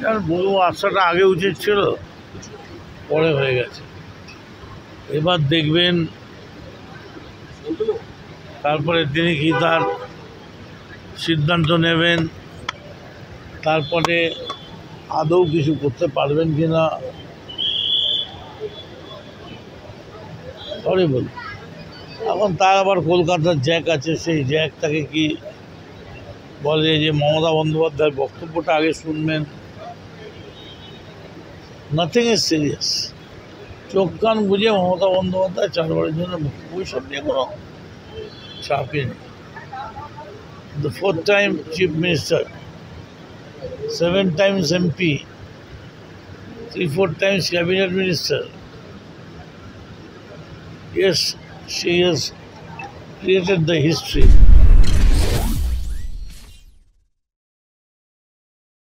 আর বলবো আসাটা আগে উচিত ছিল, পরে হয়ে গেছে। এবার দেখবেন তারপরে তিনি কি তার সিদ্ধান্ত নেবেন, তারপরে আদৌ কিছু করতে পারবেন কি না। সরি বল, এখন তার আবার কলকাতার জ্যাক আছে, সেই জ্যাক তাকে কি বলে যে মমতা বন্দ্যোপাধ্যায়ের বক্তব্যটা আগে শুনবেন। Nothing is serious. চোখ কান বুঝে মমতা বন্দ্যোপাধ্যায় 4 বারের জন্য ওইসব নিয়ে কোনো চাপই নেই। The 4th time Chief Minister, 7 times MP, 3-4 times Cabinet Minister. Yes, she has created the history.